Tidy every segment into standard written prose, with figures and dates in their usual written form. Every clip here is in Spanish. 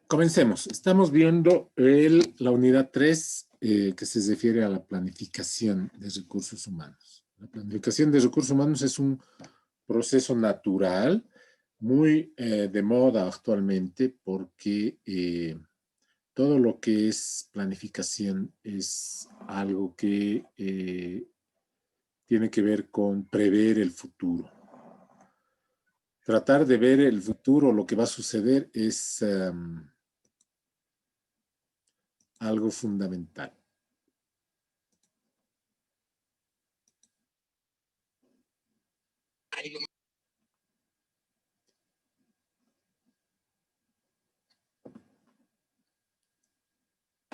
Comencemos. Estamos viendo la unidad 3 que se refiere a la planificación de recursos humanos. La planificación de recursos humanos es un proceso natural muy de moda actualmente porque todo lo que es planificación es algo que tiene que ver con prever el futuro. Tratar de ver el futuro, lo que va a suceder, es algo fundamental.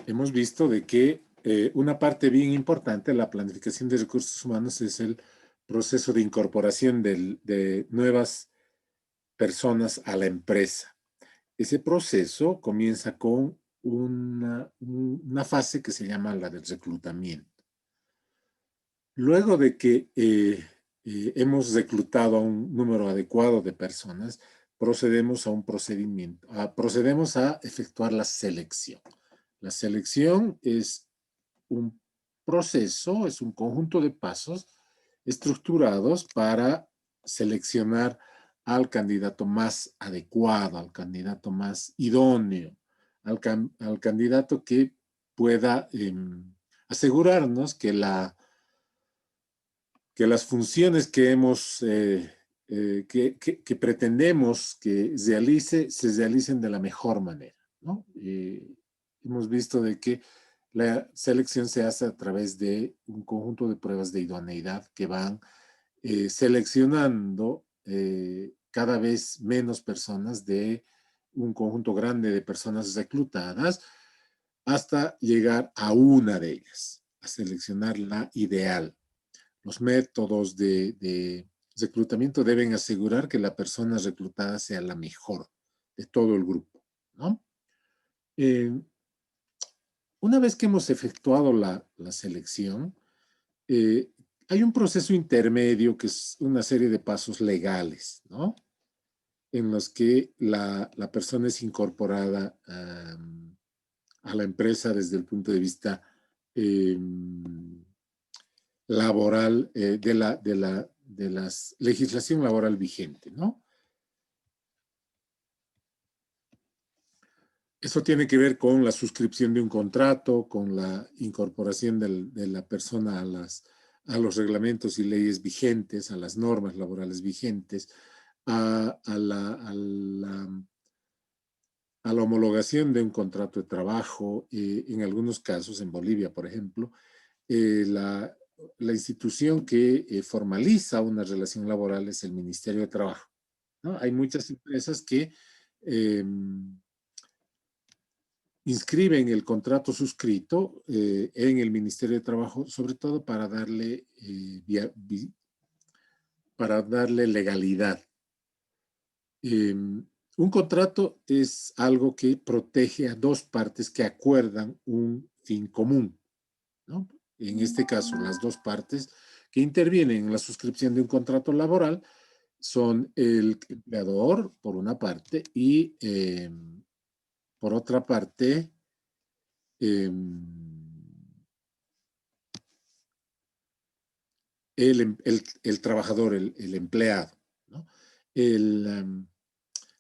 Hemos visto de que una parte bien importante de la planificación de recursos humanos es el proceso de incorporación de nuevas personas a la empresa. Ese proceso comienza con una fase que se llama la del reclutamiento. Luego de que hemos reclutado a un número adecuado de personas, procedemos a un procedimiento, procedemos a efectuar la selección. La selección es un proceso, es un conjunto de pasos estructurados para seleccionar al candidato más adecuado, al candidato más idóneo, al candidato que pueda asegurarnos que las funciones que hemos que pretendemos que se realicen de la mejor manera, ¿no? Hemos visto de que la selección se hace a través de un conjunto de pruebas de idoneidad que van seleccionando cada vez menos personas de un conjunto grande de personas reclutadas hasta llegar a una de ellas, a seleccionar la ideal. Los métodos de reclutamiento deben asegurar que la persona reclutada sea la mejor de todo el grupo, ¿no? Eh, una vez que hemos efectuado la selección, eh, hay un proceso intermedio que es una serie de pasos legales, ¿no? En los que la persona es incorporada a la empresa desde el punto de vista eh, laboral, de la legislación laboral vigente, ¿no? Eso tiene que ver con la suscripción de un contrato, con la incorporación de la persona a los reglamentos y leyes vigentes, a las normas laborales vigentes, a la homologación de un contrato de trabajo. En algunos casos, en Bolivia, por ejemplo, la institución que formaliza una relación laboral es el Ministerio de Trabajo, ¿no? Hay muchas empresas que eh, inscriben el contrato suscrito en el Ministerio de Trabajo, sobre todo para darle legalidad. Un contrato es algo que protege a dos partes que acuerdan un fin común, ¿no? En este caso, las dos partes que intervienen en la suscripción de un contrato laboral son el empleador, por una parte, y por otra parte, eh, el trabajador, el empleado, ¿no? El, um,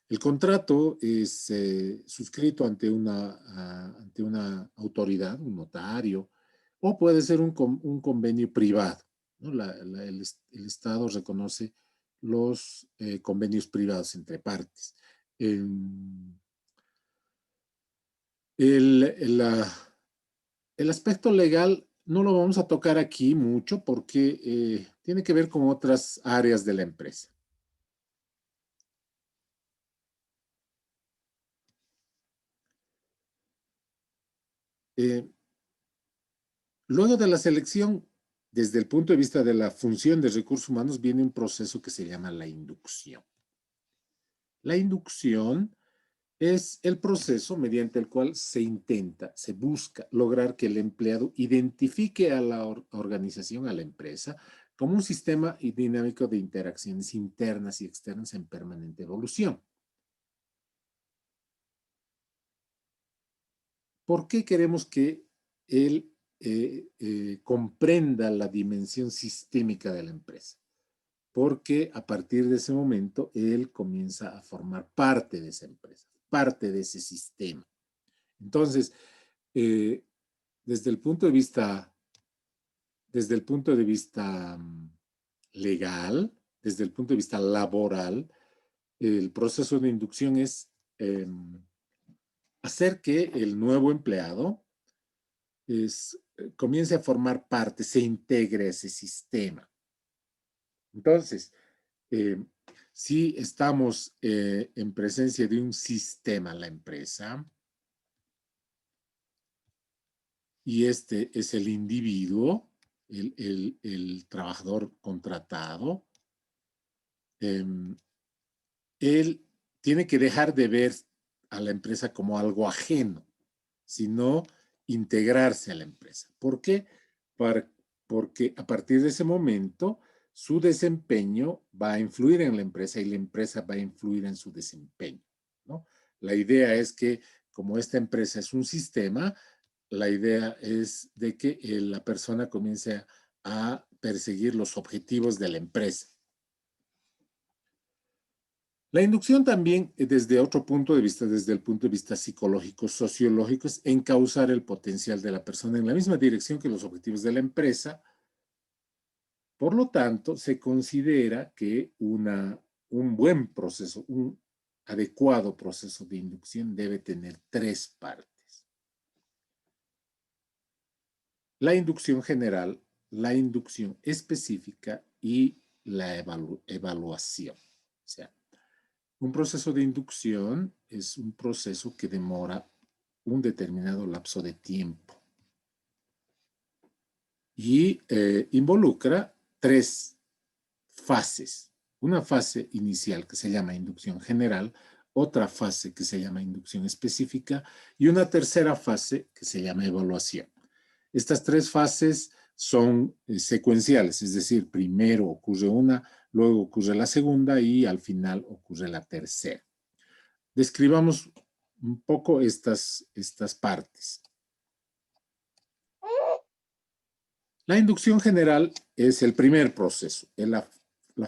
el contrato es suscrito ante una autoridad, un notario, o puede ser un convenio privado, ¿no? El Estado reconoce los convenios privados entre partes. Eh, el, el, el aspecto legal no lo vamos a tocar aquí mucho porque tiene que ver con otras áreas de la empresa. Eh, Luego de la selección, desde el punto de vista de la función de recursos humanos, viene un proceso que se llama la inducción. La inducción es el proceso mediante el cual se busca lograr que el empleado identifique a la organización, a la empresa, como un sistema dinámico de interacciones internas y externas en permanente evolución. ¿Por qué queremos que él comprenda la dimensión sistémica de la empresa? Porque a partir de ese momento él comienza a formar parte de esa empresa, parte de ese sistema. Entonces, eh, desde el punto de vista, desde el punto de vista legal, desde el punto de vista laboral, el proceso de inducción es hacer que el nuevo empleado comience a formar parte, se integre a ese sistema. Entonces, eh, si estamos en presencia de un sistema, la empresa, y este es el individuo, el trabajador contratado, eh, él tiene que dejar de ver a la empresa como algo ajeno, sino integrarse a la empresa. ¿Por qué? Porque a partir de ese momento su desempeño va a influir en la empresa y la empresa va a influir en su desempeño, ¿no? La idea es que como esta empresa es un sistema, la idea es de que la persona comience a perseguir los objetivos de la empresa. La inducción también, desde otro punto de vista, desde el punto de vista psicológico, sociológico, es encauzar el potencial de la persona en la misma dirección que los objetivos de la empresa. Por lo tanto, se considera que un buen proceso, un adecuado proceso de inducción debe tener tres partes. La inducción general, la inducción específica y la evaluación. O sea, un proceso de inducción es un proceso que demora un determinado lapso de tiempo y involucra tres fases. Una fase inicial que se llama inducción general, otra fase que se llama inducción específica y una tercera fase que se llama evaluación. Estas tres fases son secuenciales, es decir, primero ocurre una, luego ocurre la segunda y al final ocurre la tercera. Describamos un poco estas partes. La inducción general es el primer proceso, es la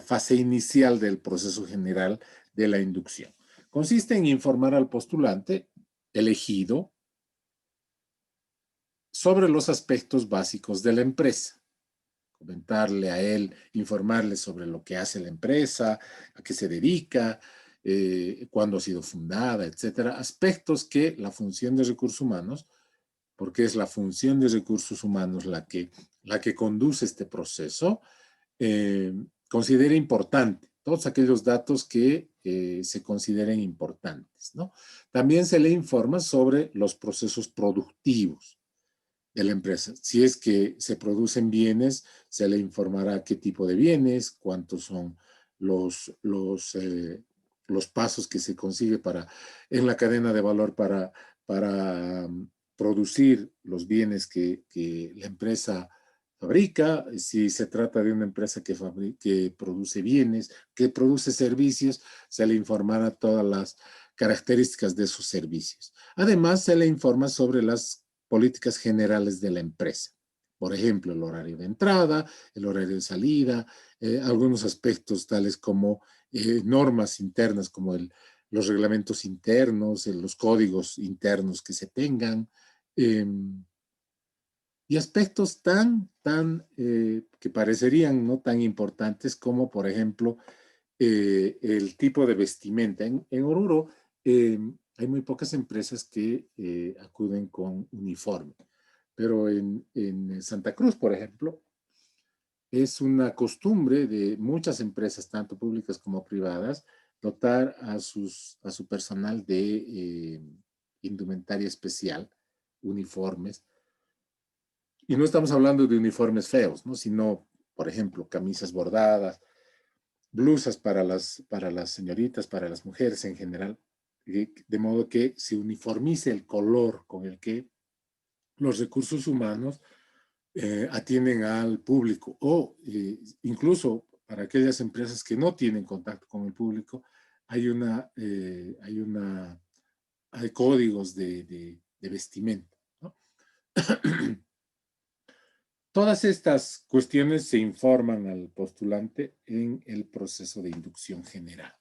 fase inicial del proceso general de la inducción. Consiste en informar al postulante elegido sobre los aspectos básicos de la empresa. Comentarle a él, informarle sobre lo que hace la empresa, a qué se dedica, cuándo ha sido fundada, etcétera. Aspectos que la función de recursos humanos, porque es la función de recursos humanos la que conduce este proceso, considera importante. Todos aquellos datos que se consideren importantes, ¿no? También se le informa sobre los procesos productivos de la empresa. Si es que se producen bienes, se le informará qué tipo de bienes, cuántos son los pasos que se consigue en la cadena de valor para producir los bienes que la empresa fabrica, si se trata de una empresa que produce bienes, que produce servicios, se le informará todas las características de sus servicios. Además, se le informa sobre las políticas generales de la empresa. Por ejemplo, el horario de entrada, el horario de salida, algunos aspectos tales como normas internas como los reglamentos internos, los códigos internos que se tengan, y aspectos que parecerían no tan importantes como, por ejemplo, el tipo de vestimenta. En Oruro hay muy pocas empresas que acuden con uniforme, pero en Santa Cruz, por ejemplo, es una costumbre de muchas empresas, tanto públicas como privadas, dotar a su personal de indumentaria especial, uniformes. Y no estamos hablando de uniformes feos, ¿no? Sino, por ejemplo, camisas bordadas, blusas para las señoritas, para las mujeres en general, de modo que se uniformice el color con el que los recursos humanos atienden al público o incluso para aquellas empresas que no tienen contacto con el público, hay códigos de vestimenta. Todas estas cuestiones se informan al postulante en el proceso de inducción general.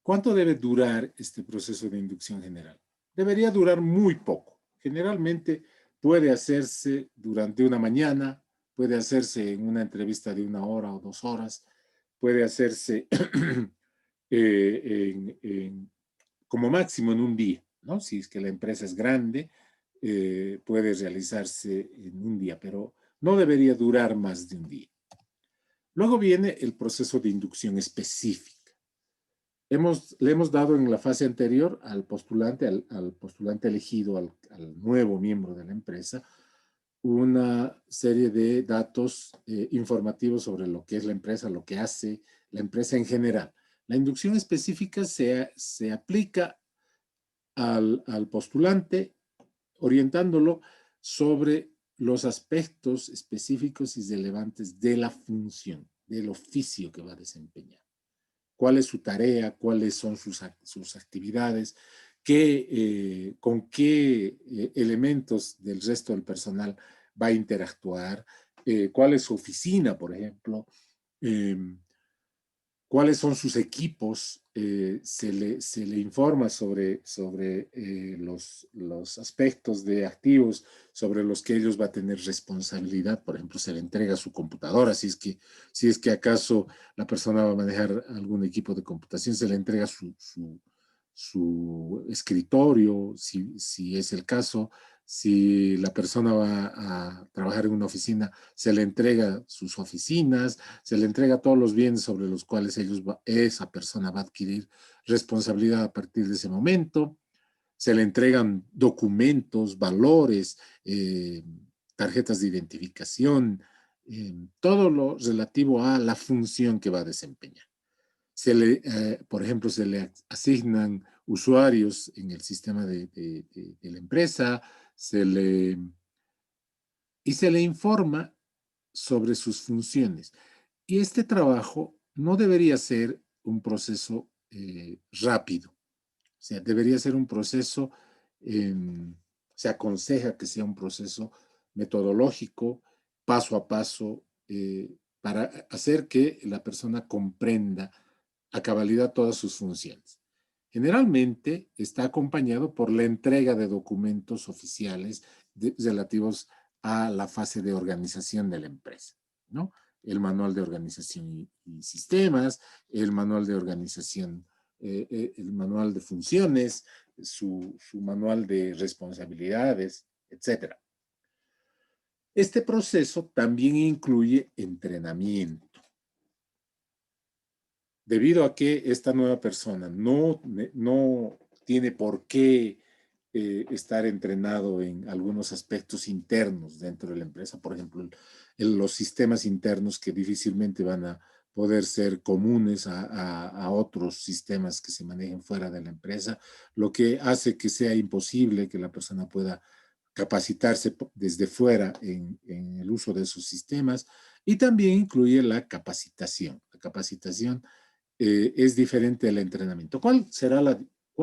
¿Cuánto debe durar este proceso de inducción general? Debería durar muy poco. Generalmente puede hacerse durante una mañana, puede hacerse en una entrevista de 1 hora o 2 horas, puede hacerse como máximo en un día, ¿no? Si es que la empresa es grande, puede realizarse en un día, pero no debería durar más de un día. Luego viene el proceso de inducción específica. Le hemos dado en la fase anterior al postulante, al postulante elegido, al nuevo miembro de la empresa, una serie de datos informativos sobre lo que es la empresa, lo que hace la empresa en general. La inducción específica se aplica al postulante orientándolo sobre los aspectos específicos y relevantes de la función, del oficio que va a desempeñar. ¿Cuál es su tarea? ¿Cuáles son sus actividades? ¿Con qué elementos del resto del personal va a interactuar? ¿Cuál es su oficina, por ejemplo? ¿Cuáles son sus equipos? Se le informa sobre los aspectos de activos sobre los que ellos va a tener responsabilidad. Por ejemplo, se le entrega su computadora, si es que acaso la persona va a manejar algún equipo de computación, se le entrega su escritorio, si es el caso. Si la persona va a trabajar en una oficina, se le entrega sus oficinas, se le entrega todos los bienes sobre los cuales esa persona va a adquirir responsabilidad a partir de ese momento. Se le entregan documentos, valores, tarjetas de identificación, todo lo relativo a la función que va a desempeñar. Por ejemplo, se le asignan usuarios en el sistema de la empresa, y se le informa sobre sus funciones. Y este trabajo no debería ser un proceso rápido, o sea, debería ser un proceso, se aconseja que sea un proceso metodológico, paso a paso, para hacer que la persona comprenda a cabalidad todas sus funciones. Generalmente está acompañado por la entrega de documentos oficiales relativos a la fase de organización de la empresa, ¿no? El manual de organización y sistemas, el manual de organización, el manual de funciones, su manual de responsabilidades, etcétera. Este proceso también incluye entrenamiento. Debido a que esta nueva persona no tiene por qué estar entrenado en algunos aspectos internos dentro de la empresa, por ejemplo, los sistemas internos que difícilmente van a poder ser comunes a otros sistemas que se manejen fuera de la empresa, lo que hace que sea imposible que la persona pueda capacitarse desde fuera en el uso de esos sistemas, y también incluye la capacitación. La capacitación es diferente al entrenamiento. ¿Cuál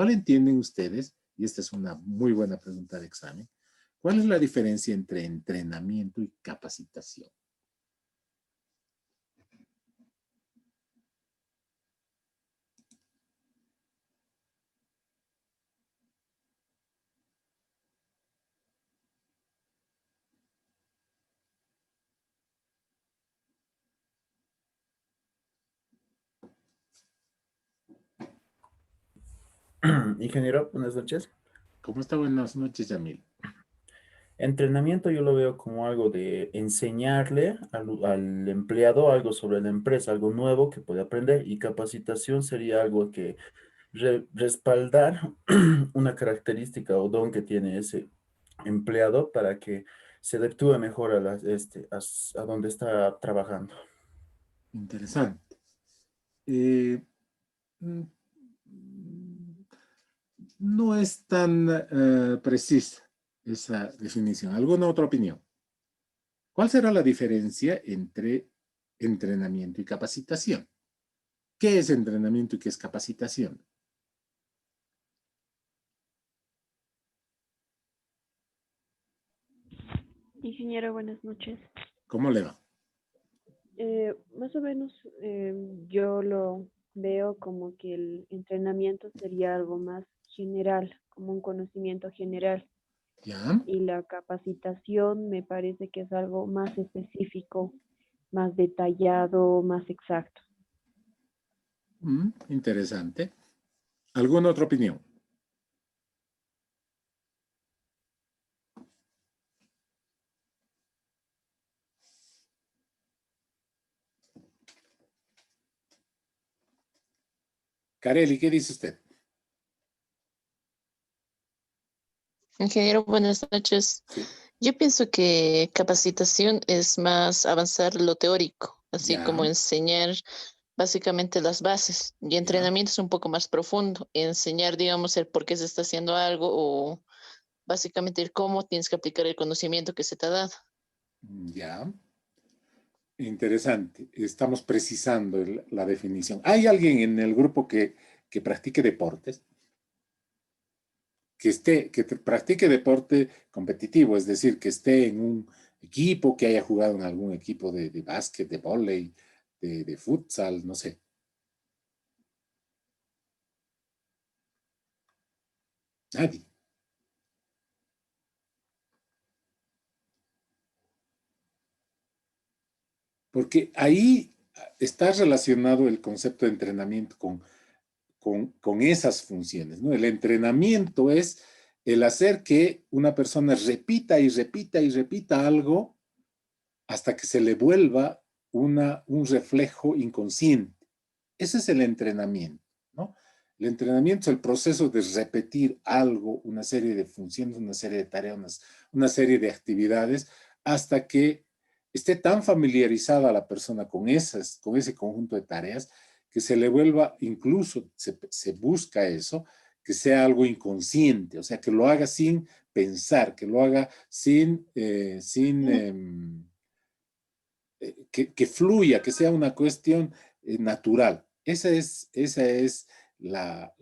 entienden ustedes? Y esta es una muy buena pregunta de examen. ¿Cuál es la diferencia entre entrenamiento y capacitación? Ingeniero, buenas noches. ¿Cómo está? Buenas noches, Yamil. Entrenamiento yo lo veo como algo de enseñarle al empleado algo sobre la empresa, algo nuevo que puede aprender, y capacitación sería algo que respaldar una característica o don que tiene ese empleado para que se adectúe mejor a donde está trabajando. Interesante. Eh, mm, no es tan precisa esa definición. ¿Alguna otra opinión? ¿Cuál será la diferencia entre entrenamiento y capacitación? ¿Qué es entrenamiento y qué es capacitación? Ingeniero, buenas noches. ¿Cómo le va? Más o menos yo lo veo como que el entrenamiento sería algo más general, como un conocimiento general, ¿Ya? y la capacitación me parece que es algo más específico, más detallado, más exacto. Interesante. ¿Alguna otra opinión? Carelli, ¿qué dice usted? Ingeniero, buenas noches. Sí. Yo pienso que capacitación es más avanzar lo teórico, así Ya, como enseñar básicamente las bases. Y ya. entrenamiento es un poco más profundo, enseñar, digamos, el por qué se está haciendo algo o básicamente el cómo tienes que aplicar el conocimiento que se te ha dado. Ya. Interesante. Estamos precisando la definición. ¿Hay alguien en el grupo que practique deportes? Practique deporte competitivo, es decir, que esté en un equipo, que haya jugado en algún equipo de básquet, de vóley, de futsal, no sé. Nadie. Porque ahí está relacionado el concepto de entrenamiento con esas funciones, ¿no? El entrenamiento es el hacer que una persona repita y repita y repita algo hasta que se le vuelva un reflejo inconsciente. Ese es el entrenamiento, ¿no? El entrenamiento es el proceso de repetir algo, una serie de funciones, una serie de tareas, una serie de actividades, hasta que esté tan familiarizada la persona con ese conjunto de tareas que se le vuelva, incluso se busca eso, que sea algo inconsciente, o sea, que lo haga sin pensar, que lo haga que fluya, que sea una cuestión natural. Esa es la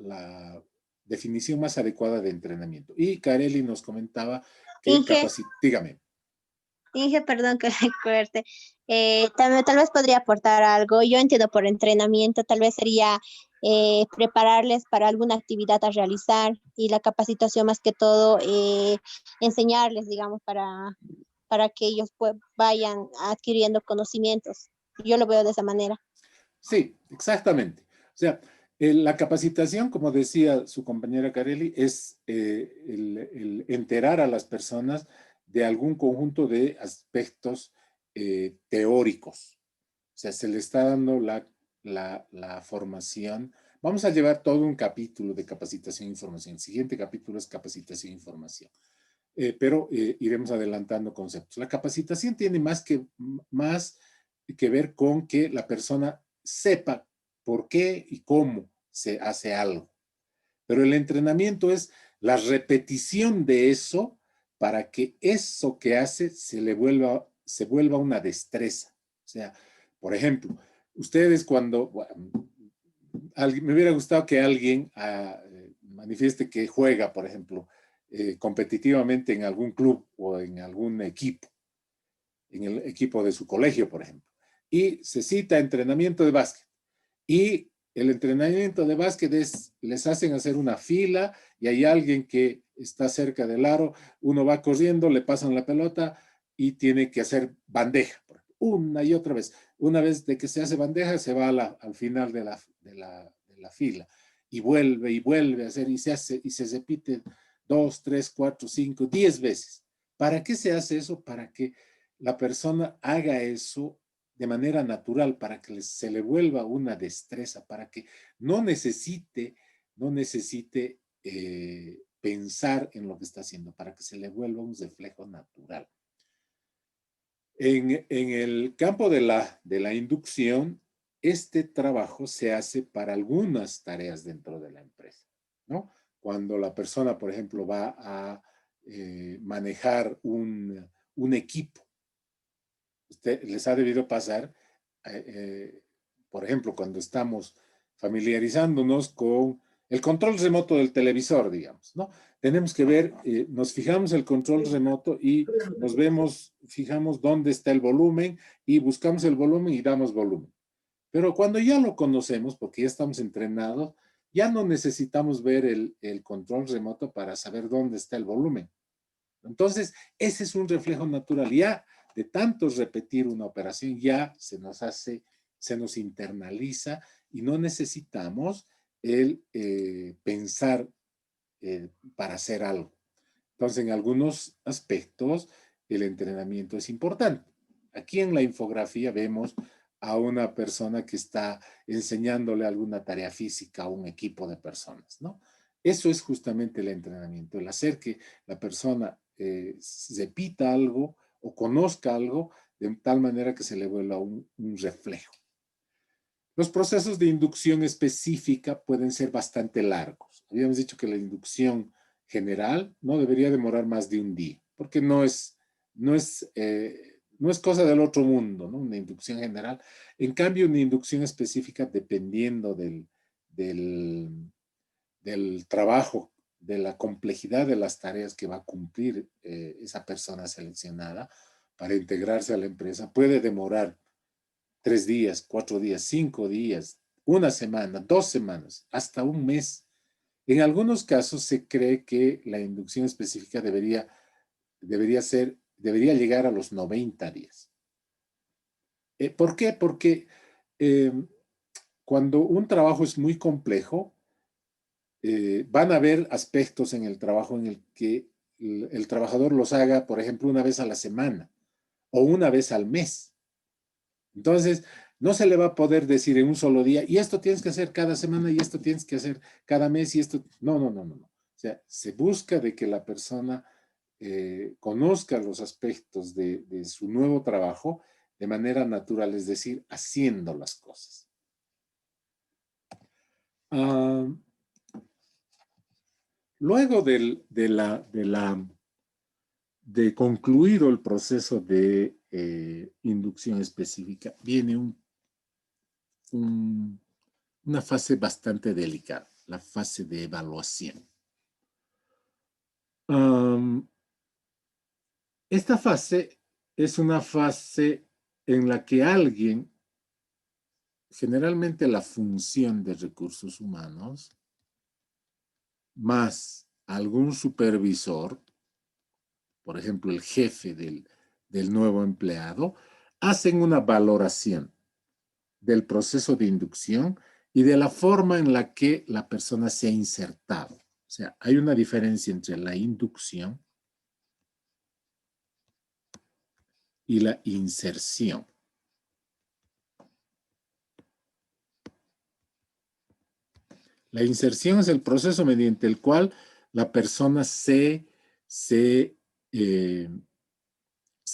definición más adecuada de entrenamiento. Y Carelli nos comentaba que Inge, dígame. Inge, perdón que me corte. Tal vez podría aportar algo. Yo entiendo por entrenamiento, tal vez sería prepararles para alguna actividad a realizar y la capacitación más que todo, enseñarles, digamos, para que ellos vayan adquiriendo conocimientos. Yo lo veo de esa manera. Sí, exactamente. O sea, la capacitación, como decía su compañera Carelli, es el enterar a las personas de algún conjunto de aspectos teóricos. O sea, se le está dando la formación. Vamos a llevar todo un capítulo de capacitación e información. El siguiente capítulo es capacitación e información. Pero iremos adelantando conceptos. La capacitación tiene más que ver con que la persona sepa por qué y cómo se hace algo. Pero el entrenamiento es la repetición de eso para que eso que hace se vuelva una destreza. O sea, por ejemplo, ustedes cuando, bueno, me hubiera gustado que alguien manifieste que juega, por ejemplo, competitivamente en algún club o en algún equipo, en el equipo de su colegio, por ejemplo, y se cita entrenamiento de básquet. Y el entrenamiento de básquet les hacen hacer una fila y hay alguien que está cerca del aro, uno va corriendo, le pasan la pelota y tiene que hacer bandeja, una y otra vez. Una vez de que se hace bandeja, se va al final de la fila y vuelve a hacer y se hace y se repite 2, 3, 4, 5, 10 veces. ¿Para qué se hace eso? Para que la persona haga eso de manera natural, para que se le vuelva una destreza, para que no necesite pensar en lo que está haciendo, para que se le vuelva un reflejo natural. En el campo de la inducción, este trabajo se hace para algunas tareas dentro de la empresa, ¿no? Cuando la persona, por ejemplo, va a manejar un equipo, les ha debido pasar, por ejemplo, cuando estamos familiarizándonos con el control remoto del televisor, digamos, ¿no? tenemos que ver, nos fijamos el control remoto y nos vemos, fijamos dónde está el volumen y buscamos el volumen y damos volumen. Pero cuando ya lo conocemos, porque ya estamos entrenados, ya no necesitamos ver el control remoto para saber dónde está el volumen. Entonces, ese es un reflejo natural. Ya de tanto repetir una operación, ya se nos hace, se nos internaliza y no necesitamos el pensar para hacer algo. Entonces, en algunos aspectos, el entrenamiento es importante. Aquí en la infografía vemos a una persona que está enseñándole alguna tarea física a un equipo de personas, ¿no? Eso es justamente el entrenamiento, el hacer que la persona repita algo o conozca algo de tal manera que se le vuelva un reflejo. Los procesos de inducción específica pueden ser bastante largos. Habíamos dicho que la inducción general no debería demorar más de un día, porque no es cosa del otro mundo, ¿no? Una inducción general. En cambio, una inducción específica, dependiendo del trabajo, de la complejidad de las tareas que va a cumplir esa persona seleccionada para integrarse a la empresa, puede demorar 3 días, 4 días, 5 días, una semana, 2 semanas, hasta un mes. En algunos casos se cree que la inducción específica debería llegar a los 90 días. ¿Por qué? Porque cuando un trabajo es muy complejo, van a haber aspectos en el trabajo en el que el trabajador los haga, por ejemplo, una vez a la semana o una vez al mes. Entonces, no se le va a poder decir en un solo día, y esto tienes que hacer cada semana, y esto tienes que hacer cada mes, y esto... No. O sea, se busca de que la persona conozca los aspectos de su nuevo trabajo de manera natural, es decir, haciendo las cosas. Luego de concluir el proceso de inducción específica, viene una fase bastante delicada, la fase de evaluación. Esta fase es una fase en la que alguien, generalmente la función de recursos humanos, más algún supervisor, por ejemplo, el jefe del nuevo empleado, hacen una valoración del proceso de inducción y de la forma en la que la persona se ha insertado. O sea, hay una diferencia entre la inducción y la inserción. La inserción es el proceso mediante el cual la persona se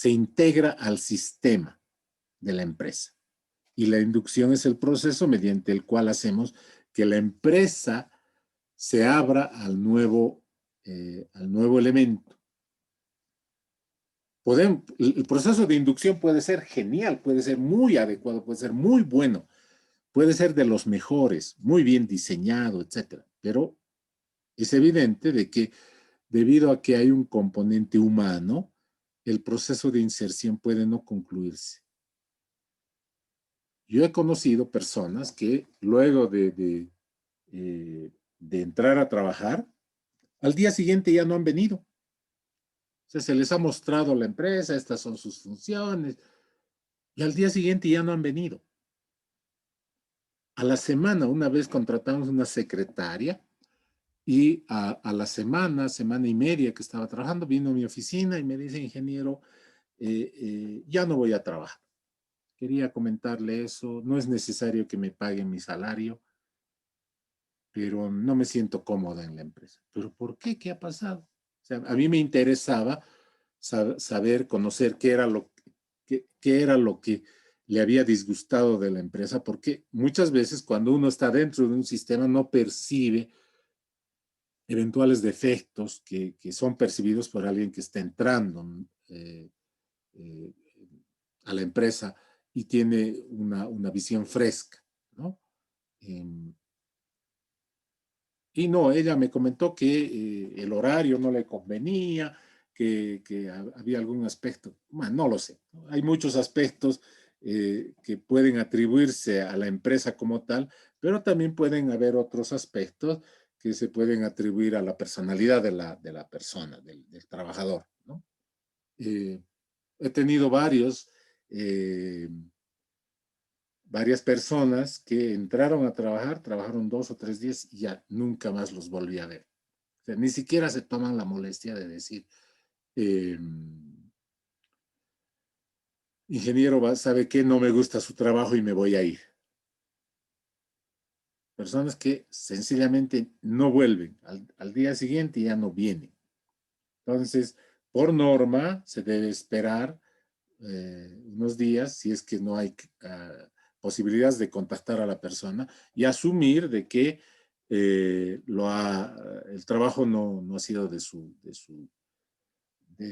integra al sistema de la empresa. Y la inducción es el proceso mediante el cual hacemos que la empresa se abra al nuevo elemento. El proceso de inducción puede ser genial, puede ser muy adecuado, puede ser muy bueno, puede ser de los mejores, muy bien diseñado, etc. Pero es evidente de que debido a que hay un componente humano, el proceso de inserción puede no concluirse. Yo he conocido personas que luego de entrar a trabajar, al día siguiente ya no han venido. O sea, se les ha mostrado la empresa, estas son sus funciones, y al día siguiente ya no han venido. A la semana, una vez contratamos una secretaria, y a la semana y media que estaba trabajando, vino a mi oficina y me dice, ingeniero, ya no voy a trabajar. Quería comentarle eso, no es necesario que me paguen mi salario, pero no me siento cómoda en la empresa. ¿Pero por qué? ¿Qué ha pasado? O sea, a mí me interesaba saber, conocer qué era lo que le había disgustado de la empresa, porque muchas veces cuando uno está dentro de un sistema no percibe eventuales defectos que son percibidos por alguien que está entrando a la empresa y tiene una visión fresca, ¿no? Y no, ella me comentó que el horario no le convenía, que había algún aspecto, bueno, no lo sé. Hay muchos aspectos que pueden atribuirse a la empresa como tal, pero también pueden haber otros aspectos que se pueden atribuir a la personalidad de la persona, del trabajador, ¿no? He tenido varias personas que entraron a trabajar, trabajaron 2 o 3 días y ya nunca más los volví a ver. O sea, ni siquiera se toman la molestia de decir, ingeniero, ¿sabe qué? No me gusta su trabajo y me voy a ir. Personas que sencillamente no vuelven. Al día siguiente ya no vienen. Entonces, por norma, se debe esperar unos días si es que no hay posibilidades de contactar a la persona y asumir de que el trabajo no ha sido de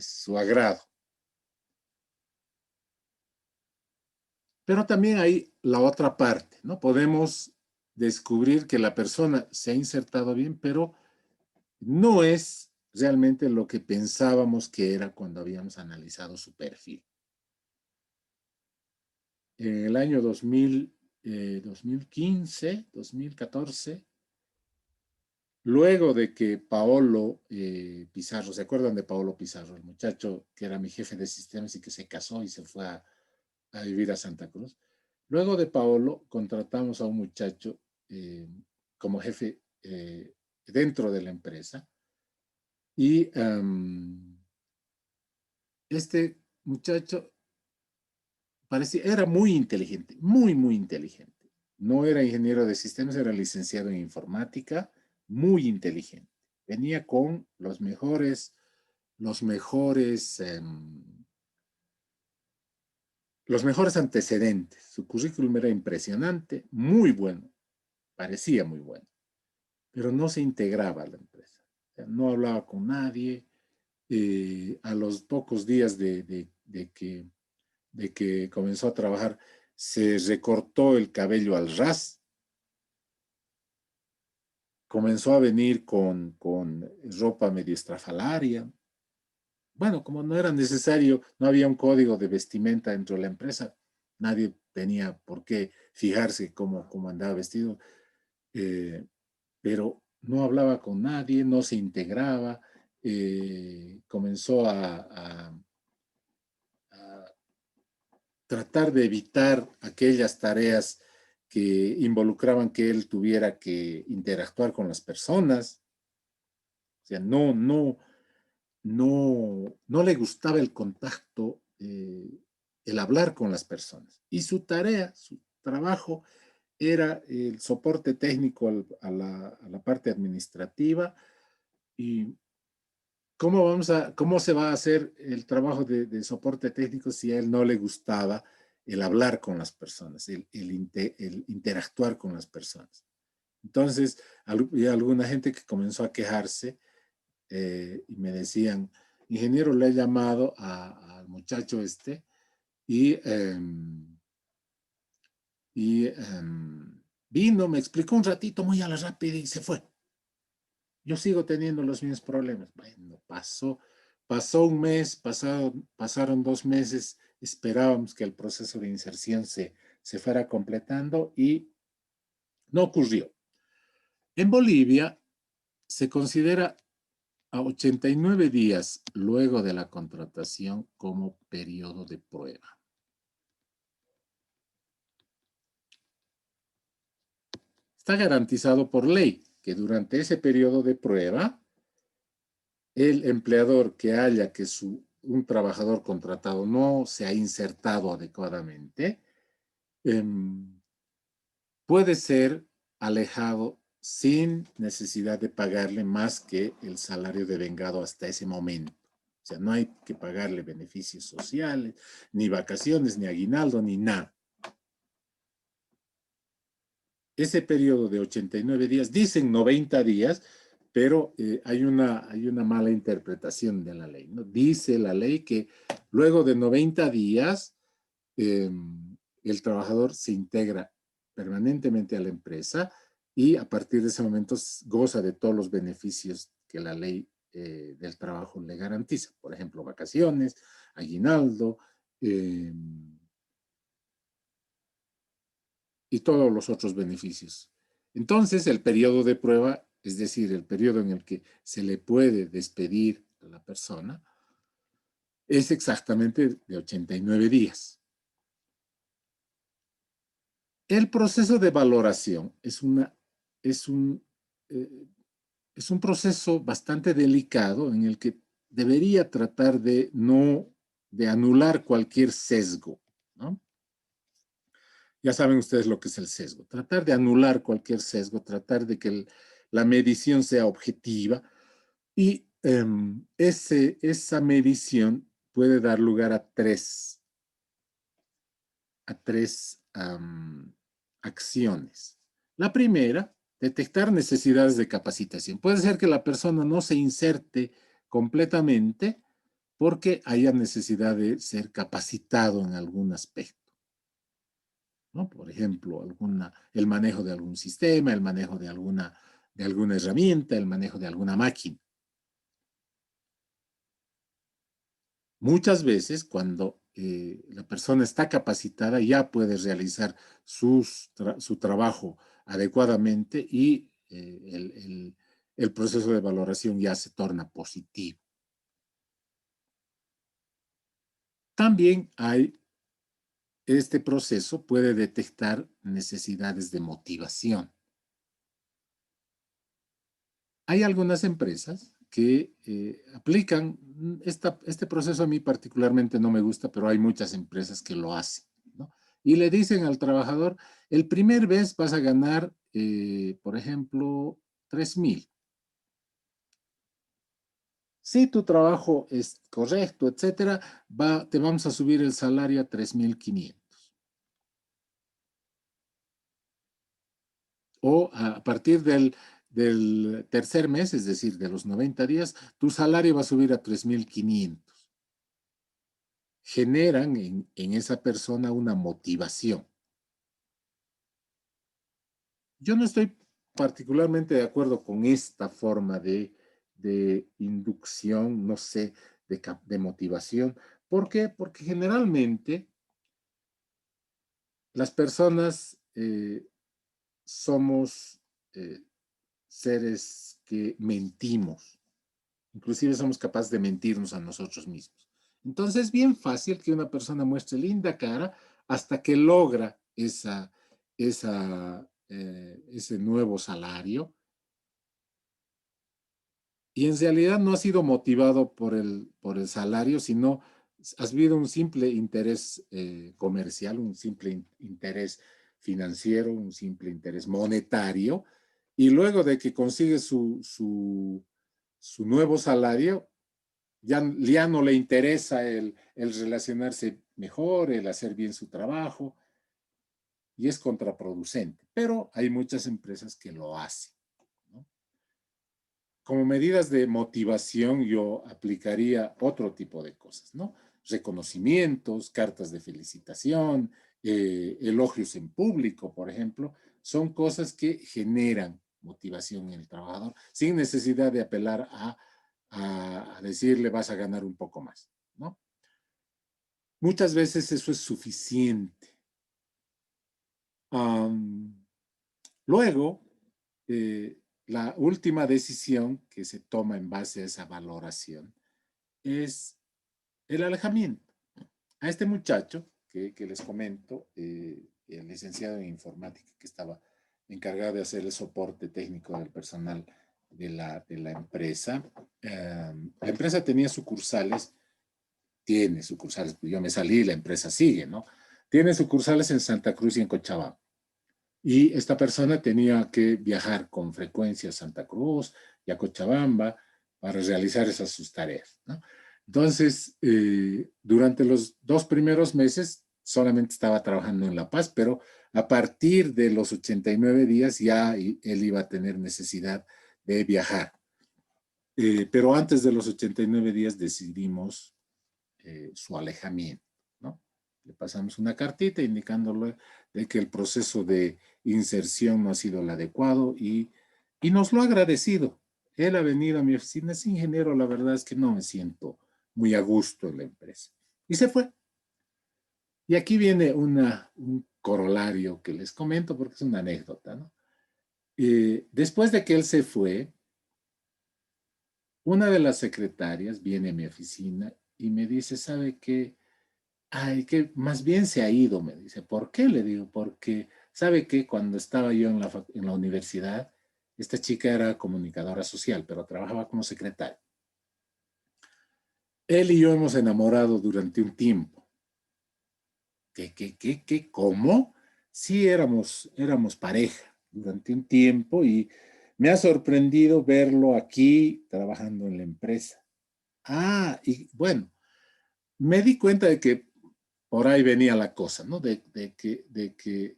su agrado. Pero también hay la otra parte, ¿no? Podemos descubrir que la persona se ha insertado bien, pero no es realmente lo que pensábamos que era cuando habíamos analizado su perfil. En el año 2015, 2014, luego de que Paolo Pizarro, ¿se acuerdan de Paolo Pizarro? El muchacho que era mi jefe de sistemas y que se casó y se fue a vivir a Santa Cruz. Luego de Paolo, contratamos a un muchacho como jefe dentro de la empresa y este muchacho era muy inteligente, muy, muy inteligente. No era ingeniero de sistemas, era licenciado en informática, muy inteligente. Venía con los mejores antecedentes. Su currículum era impresionante, muy bueno, parecía muy bueno, pero no se integraba a la empresa. O sea, no hablaba con nadie. A los pocos días de que comenzó a trabajar, se recortó el cabello al ras, comenzó a venir con ropa medio estrafalaria. Bueno, como no era necesario, no había un código de vestimenta dentro de la empresa, nadie tenía por qué fijarse cómo andaba vestido, pero no hablaba con nadie, no se integraba, comenzó a tratar de evitar aquellas tareas que involucraban que él tuviera que interactuar con las personas. O sea, no le gustaba el contacto, el hablar con las personas. Y su tarea, su trabajo, era el soporte técnico a la parte administrativa. Y ¿cómo se va a hacer el trabajo de soporte técnico si a él no le gustaba el hablar con las personas, el interactuar con las personas? Entonces, había alguna gente que comenzó a quejarse y me decían, ingeniero, le he llamado al muchacho este y vino, me explicó un ratito muy a la rápida y se fue. Yo sigo teniendo los mismos problemas. Bueno, pasó un mes, pasaron 2 meses, esperábamos que el proceso de inserción se fuera completando y no ocurrió. En Bolivia se considera a 89 días luego de la contratación como periodo de prueba. Está garantizado por ley que durante ese periodo de prueba, el empleador que haya que un trabajador contratado no se ha insertado adecuadamente, puede ser alejado sin necesidad de pagarle más que el salario devengado hasta ese momento. O sea, no hay que pagarle beneficios sociales, ni vacaciones, ni aguinaldo, ni nada. Ese periodo de 89 días, dicen 90 días, pero hay una mala interpretación de la ley, ¿no? Dice la ley que luego de 90 días el trabajador se integra permanentemente a la empresa y a partir de ese momento goza de todos los beneficios que la ley del trabajo le garantiza. Por ejemplo, vacaciones, aguinaldo, y todos los otros beneficios. Entonces, el periodo de prueba, es decir, el periodo en el que se le puede despedir a la persona, es exactamente de 89 días. El proceso de valoración es un proceso bastante delicado en el que debería tratar de anular cualquier sesgo, ¿no? Ya saben ustedes lo que es el sesgo. Tratar de anular cualquier sesgo, tratar de que la medición sea objetiva y esa medición puede dar lugar a tres acciones. La primera, detectar necesidades de capacitación. Puede ser que la persona no se inserte completamente porque haya necesidad de ser capacitado en algún aspecto, ¿no? Por ejemplo, el manejo de algún sistema, el manejo de alguna herramienta, el manejo de alguna máquina. Muchas veces, cuando la persona está capacitada, ya puede realizar su trabajo adecuadamente y el proceso de valoración ya se torna positivo. También este proceso puede detectar necesidades de motivación. Hay algunas empresas que aplican este proceso. A mí particularmente no me gusta, pero hay muchas empresas que lo hacen, ¿no? Y le dicen al trabajador, el primer mes vas a ganar, por ejemplo, 3,000. Si tu trabajo es correcto, etcétera, te vamos a subir el salario a 3,500. O a partir del tercer mes, es decir, de los 90 días, tu salario va a subir a 3,500. Generan en esa persona una motivación. Yo no estoy particularmente de acuerdo con esta forma de inducción, no sé, de motivación. ¿Por qué? Porque generalmente las personas somos seres que mentimos. Inclusive somos capaces de mentirnos a nosotros mismos. Entonces es bien fácil que una persona muestre linda cara hasta que logra ese nuevo salario, y en realidad no ha sido motivado por el salario, sino ha habido un simple interés comercial, un simple interés financiero, un simple interés monetario, y luego de que consigue su nuevo salario, ya no le interesa el relacionarse mejor, el hacer bien su trabajo, y es contraproducente. Pero hay muchas empresas que lo hacen, ¿no? Como medidas de motivación, yo aplicaría otro tipo de cosas, ¿no? Reconocimientos, cartas de felicitación, elogios en público, por ejemplo, son cosas que generan motivación en el trabajador, sin necesidad de apelar a decirle vas a ganar un poco más, ¿no? Muchas veces eso es suficiente. Luego, la última decisión que se toma en base a esa valoración es el alejamiento. A este muchacho que les comento, el licenciado en informática que estaba encargado de hacer el soporte técnico del personal de la empresa, la empresa tenía sucursales, tiene sucursales, pues yo me salí, la empresa sigue, ¿no? Tiene sucursales en Santa Cruz y en Cochabamba. Y esta persona tenía que viajar con frecuencia a Santa Cruz y a Cochabamba para realizar sus tareas, ¿no? Entonces, durante los 2 primeros meses solamente estaba trabajando en La Paz, pero a partir de los 89 días ya él iba a tener necesidad de viajar. Pero antes de los 89 días decidimos su alejamiento, ¿no? Le pasamos una cartita indicándole de que el proceso de inserción no ha sido el adecuado y nos lo ha agradecido. Él ha venido a mi oficina, es ingeniero, la verdad es que no me siento muy a gusto en la empresa. Y se fue. Y aquí viene un corolario que les comento porque es una anécdota, ¿no? Después de que él se fue, una de las secretarias viene a mi oficina y me dice, ¿sabe qué? Ay, que más bien se ha ido, me dice. ¿Por qué? Le digo, porque, ¿sabe qué? Cuando estaba yo en la universidad, esta chica era comunicadora social, pero trabajaba como secretaria. Él y yo hemos enamorado durante un tiempo. ¿Qué? ¿Cómo? Sí, éramos pareja durante un tiempo y me ha sorprendido verlo aquí trabajando en la empresa. Ah, y bueno, me di cuenta de que por ahí venía la cosa, ¿no? De que,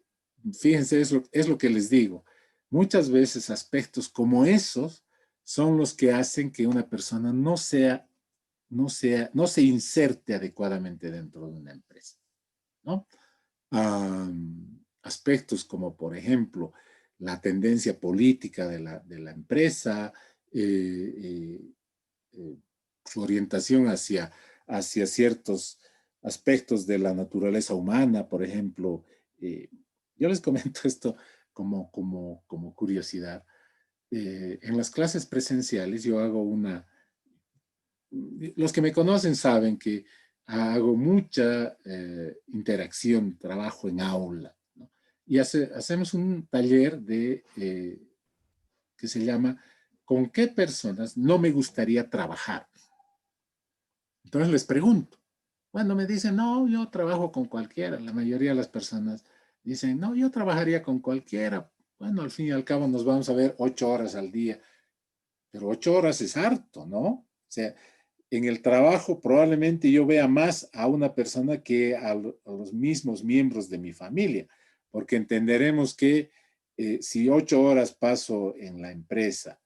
fíjense, es lo que les digo. Muchas veces aspectos como esos son los que hacen que una persona no se inserte adecuadamente dentro de una empresa, ¿no? Aspectos como, por ejemplo, la tendencia política de la empresa, su orientación hacia ciertos aspectos de la naturaleza humana, por ejemplo. Yo les comento esto como curiosidad. En las clases presenciales yo hago los que me conocen saben que hago mucha interacción, trabajo en aula, ¿no? Y hacemos un taller que se llama ¿con qué personas no me gustaría trabajar? Entonces les pregunto. Cuando me dicen, no, yo trabajo con cualquiera, la mayoría de las personas dicen, no, yo trabajaría con cualquiera. Bueno, al fin y al cabo nos vamos a ver 8 horas al día, pero 8 horas es harto, ¿no? O sea, en el trabajo probablemente yo vea más a una persona que a los mismos miembros de mi familia, porque entenderemos que si 8 horas paso en la empresa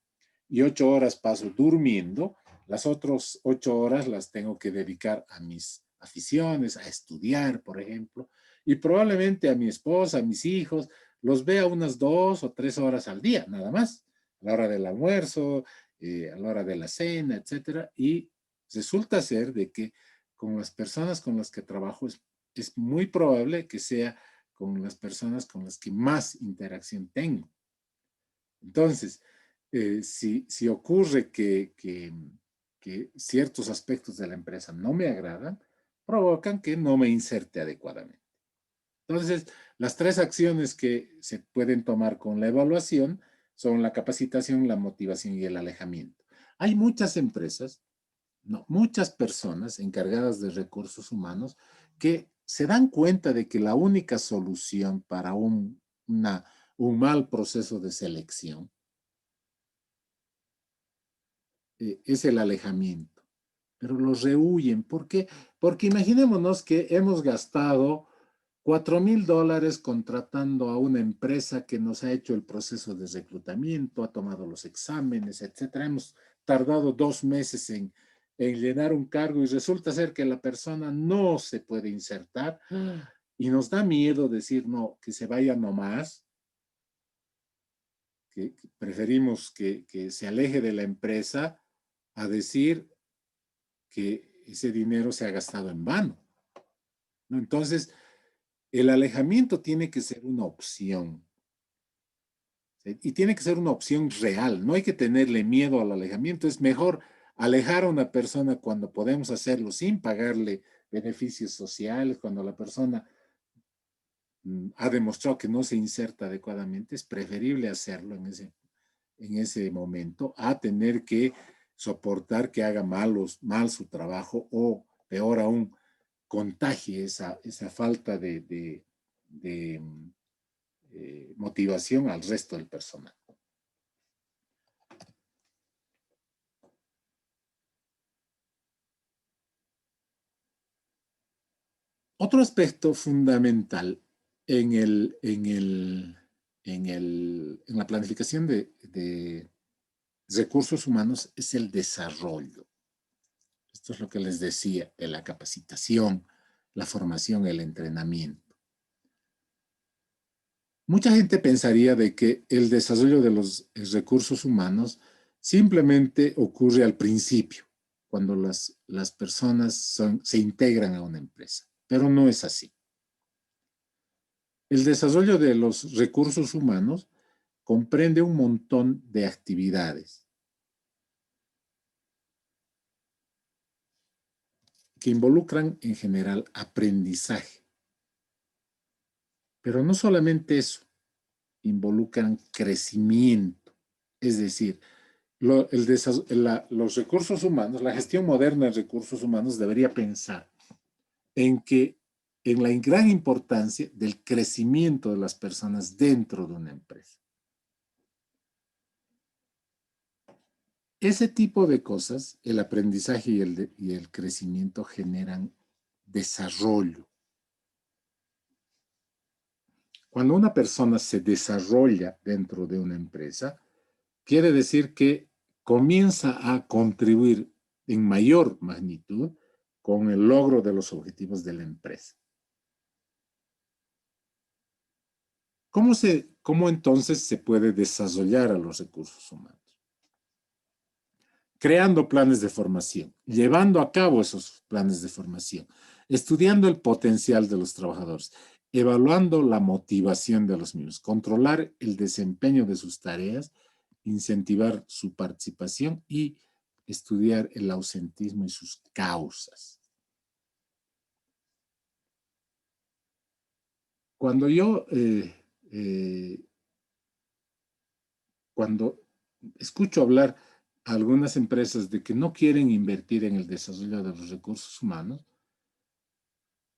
y 8 horas paso durmiendo, las otras 8 horas las tengo que dedicar a mis aficiones, a estudiar, por ejemplo, y probablemente a mi esposa, a mis hijos, los vea unas 2 o 3 horas al día, nada más, a la hora del almuerzo, a la hora de la cena, etcétera, y resulta ser de que con las personas con las que trabajo es muy probable que sea con las personas con las que más interacción tengo. Entonces, si ocurre que ciertos aspectos de la empresa no me agradan, provocan que no me inserte adecuadamente. Entonces, las 3 acciones que se pueden tomar con la evaluación son la capacitación, la motivación y el alejamiento. Hay muchas empresas, no, muchas personas encargadas de recursos humanos que se dan cuenta de que la única solución para un mal proceso de selección es el alejamiento, pero los rehuyen. ¿Por qué? Porque imaginémonos que hemos gastado $4,000 contratando a una empresa que nos ha hecho el proceso de reclutamiento, ha tomado los exámenes, etcétera. Hemos tardado 2 meses en llenar un cargo y resulta ser que la persona no se puede insertar y nos da miedo decir no, que se vaya nomás, que preferimos que se aleje de la empresa a decir que ese dinero se ha gastado en vano, ¿no? Entonces, el alejamiento tiene que ser una opción, ¿sí? Y tiene que ser una opción real. No hay que tenerle miedo al alejamiento. Es mejor alejar a una persona cuando podemos hacerlo sin pagarle beneficios sociales, cuando la persona ha demostrado que no se inserta adecuadamente. Es preferible hacerlo en ese momento a tener que soportar que haga mal su trabajo o, peor aún, contagie esa falta de motivación al resto del personal. Otro aspecto fundamental en la planificación de recursos humanos es el desarrollo. Esto es lo que les decía de la capacitación, la formación, el entrenamiento. Mucha gente pensaría de que el desarrollo de los recursos humanos simplemente ocurre al principio, cuando las personas se integran a una empresa, pero no es así. El desarrollo de los recursos humanos comprende un montón de actividades que involucran en general aprendizaje. Pero no solamente eso, involucran crecimiento. Es decir, los recursos humanos, la gestión moderna de recursos humanos debería pensar en la gran importancia del crecimiento de las personas dentro de una empresa. Ese tipo de cosas, el aprendizaje y el crecimiento generan desarrollo. Cuando una persona se desarrolla dentro de una empresa, quiere decir que comienza a contribuir en mayor magnitud con el logro de los objetivos de la empresa. ¿Cómo entonces se puede desarrollar a los recursos humanos? Creando planes de formación, llevando a cabo esos planes de formación, estudiando el potencial de los trabajadores, evaluando la motivación de los mismos, controlar el desempeño de sus tareas, incentivar su participación y estudiar el ausentismo y sus causas. Cuando cuando escucho hablar a algunas empresas de que no quieren invertir en el desarrollo de los recursos humanos,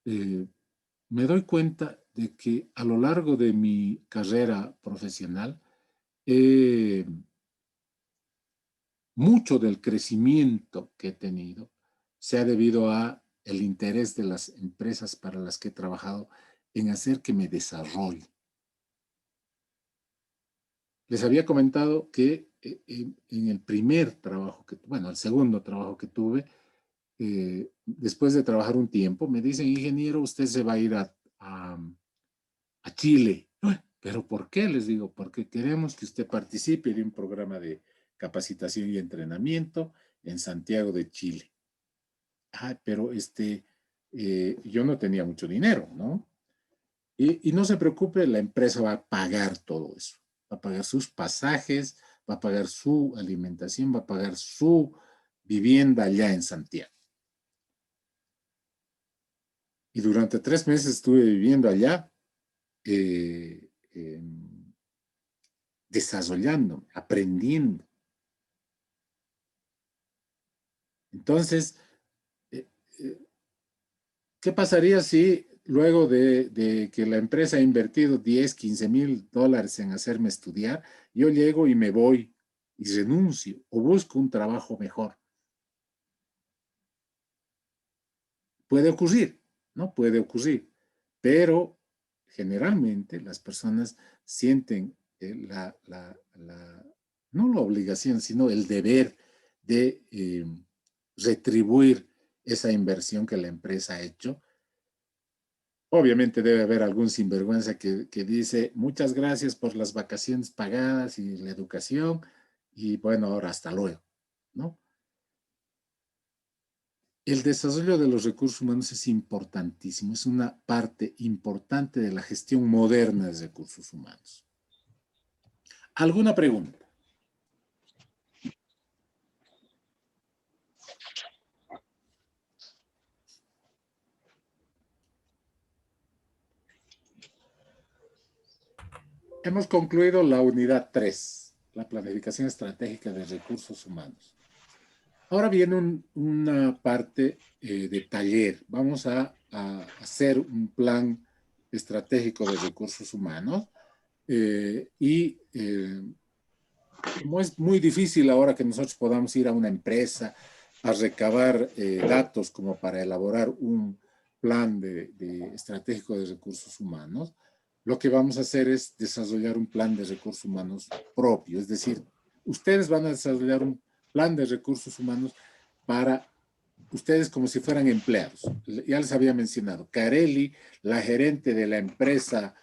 me doy cuenta de que a lo largo de mi carrera profesional, mucho del crecimiento que he tenido se ha debido a el interés de las empresas para las que he trabajado en hacer que me desarrolle. Les había comentado que en el primer trabajo el segundo trabajo que tuve, después de trabajar un tiempo, me dicen, ingeniero, usted se va a ir a Chile. ¿Pero por qué? Les digo, porque queremos que usted participe de un programa de capacitación y entrenamiento en Santiago de Chile. Pero yo no tenía mucho dinero, ¿no? Y no se preocupe, la empresa va a pagar todo eso. Va a pagar sus pasajes, va a pagar su alimentación, va a pagar su vivienda allá en Santiago. Y durante 3 meses estuve viviendo allá, desarrollándome, aprendiendo. Entonces, ¿qué pasaría si luego de que la empresa ha invertido 10, 15 mil dólares en hacerme estudiar, yo llego y me voy y renuncio o busco un trabajo mejor? Puede ocurrir, ¿no? Puede ocurrir, pero generalmente las personas sienten no la obligación, sino el deber de retribuir esa inversión que la empresa ha hecho. Obviamente debe haber algún sinvergüenza que dice muchas gracias por las vacaciones pagadas y la educación y bueno, ahora hasta luego, ¿no? El desarrollo de los recursos humanos es importantísimo, es una parte importante de la gestión moderna de recursos humanos. ¿Alguna pregunta? Hemos concluido la unidad 3, la planificación estratégica de recursos humanos. Ahora viene una parte de taller. Vamos a hacer un plan estratégico de recursos humanos como es muy difícil ahora que nosotros podamos ir a una empresa a recabar datos como para elaborar un plan estratégico de recursos humanos, lo que vamos a hacer es desarrollar un plan de recursos humanos propio. Es decir, ustedes van a desarrollar un plan de recursos humanos para ustedes como si fueran empleados. Ya les había mencionado, Carelli, la gerente de la empresa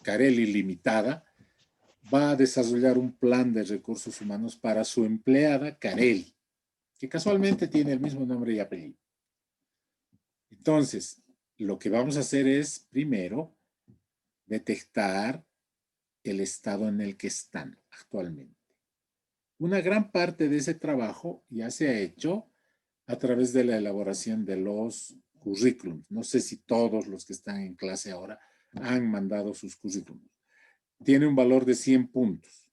Carelli Limitada va a desarrollar un plan de recursos humanos para su empleada Carelli, que casualmente tiene el mismo nombre y apellido. Entonces, lo que vamos a hacer es, primero, detectar el estado en el que están actualmente. Una gran parte de ese trabajo ya se ha hecho a través de la elaboración de los currículums. No sé si todos los que están en clase ahora han mandado sus currículums. Tiene un valor de 100 puntos.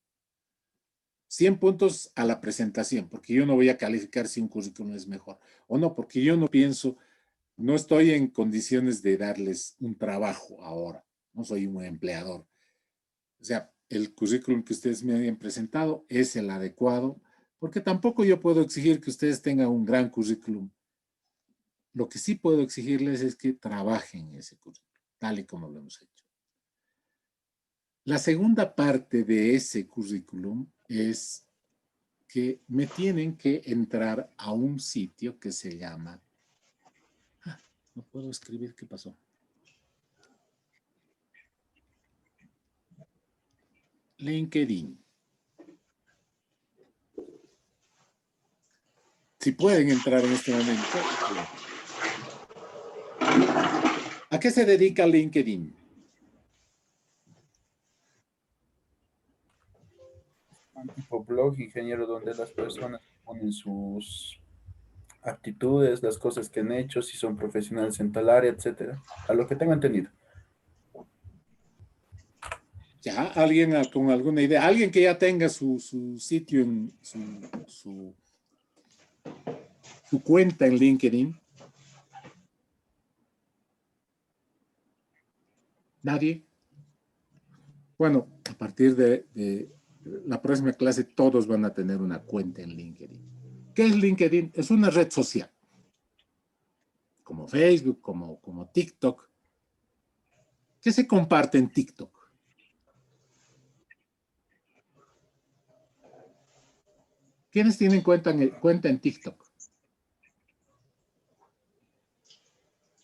100 puntos a la presentación, porque yo no voy a calificar si un currículum es mejor o no, porque yo no pienso, no estoy en condiciones de darles un trabajo ahora. No soy un empleador. O sea, el currículum que ustedes me hayan presentado es el adecuado, porque tampoco yo puedo exigir que ustedes tengan un gran currículum. Lo que sí puedo exigirles es que trabajen ese currículum, tal y como lo hemos hecho. La segunda parte de ese currículum es que me tienen que entrar a un sitio que se llama... no puedo escribir, ¿qué pasó? LinkedIn. Si pueden entrar en este momento. ¿A qué se dedica LinkedIn? Un tipo blog, ingeniero, donde las personas ponen sus aptitudes, las cosas que han hecho, si son profesionales en tal área, etcétera. A lo que tengo entendido. Ya, alguien con alguna idea, alguien que ya tenga su sitio en su cuenta en LinkedIn. ¿Nadie? Bueno, a partir de la próxima clase todos van a tener una cuenta en LinkedIn. ¿Qué es LinkedIn? Es una red social. Como Facebook, como TikTok. ¿Qué se comparte en TikTok? ¿Quiénes tienen cuenta en TikTok?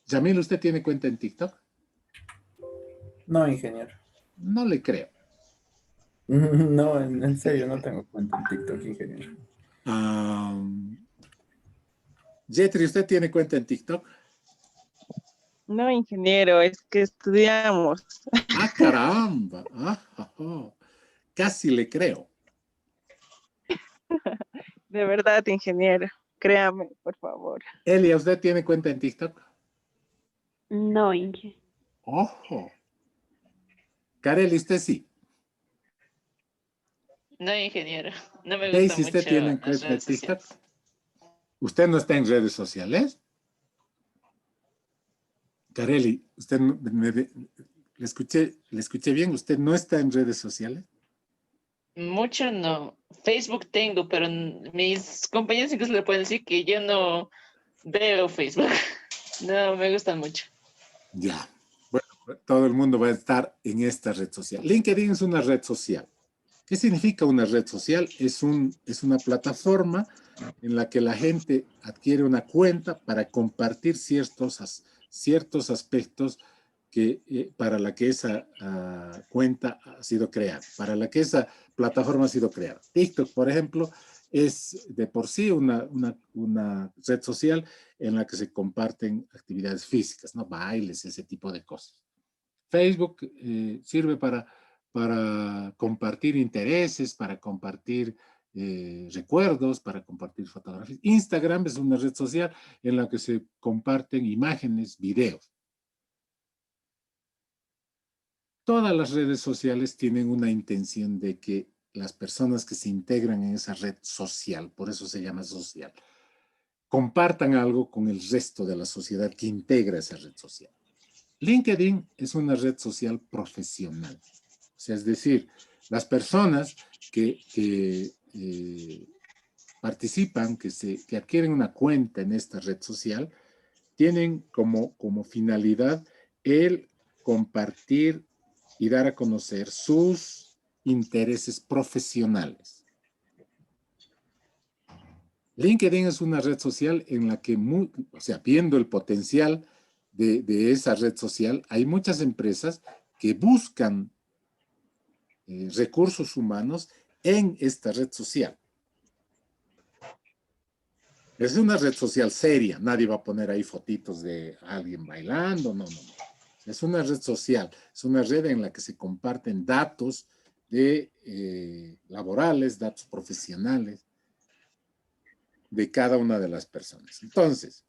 Yamil, ¿usted tiene cuenta en TikTok? No, ingeniero. No le creo. No, en serio, no tengo cuenta en TikTok, ingeniero. Jetri, ¿usted tiene cuenta en TikTok? No, ingeniero, es que estudiamos. ¡Ah, caramba! Casi le creo. De verdad, ingeniero. Créame, por favor. Elia, ¿usted tiene cuenta en TikTok? No, Inge. ¡Ojo! Kareli, ¿usted sí? No, ingeniero. No me gusta Daisy, ¿usted mucho tiene las cuenta en redes TikTok? sociales. ¿Usted no está en redes sociales? Kareli, ¿usted le escuché bien? ¿Usted no está en redes sociales? Mucho no. Facebook tengo, pero mis compañeros incluso le pueden decir que yo no veo Facebook. No me gustan mucho. Ya. Bueno, todo el mundo va a estar en esta red social. LinkedIn es una red social. ¿Qué significa una red social? Es una plataforma en la que la gente adquiere una cuenta para compartir ciertos aspectos para la que esa cuenta ha sido creada, para la que esa plataforma ha sido creada. TikTok, por ejemplo, es de por sí una red social en la que se comparten actividades físicas, ¿no? Bailes, ese tipo de cosas. Facebook sirve para compartir intereses, para compartir recuerdos, para compartir fotografías. Instagram es una red social en la que se comparten imágenes, videos. Todas las redes sociales tienen una intención de que las personas que se integran en esa red social, por eso se llama social, compartan algo con el resto de la sociedad que integra esa red social. LinkedIn es una red social profesional. O sea, es decir, las personas que participan, que adquieren una cuenta en esta red social, tienen como finalidad el compartir y dar a conocer sus intereses profesionales. LinkedIn es una red social en la que, viendo el potencial de esa red social, hay muchas empresas que buscan recursos humanos en esta red social. Es una red social seria, nadie va a poner ahí fotitos de alguien bailando, no. Es una red social, es una red en la que se comparten datos laborales, datos profesionales de cada una de las personas. Entonces,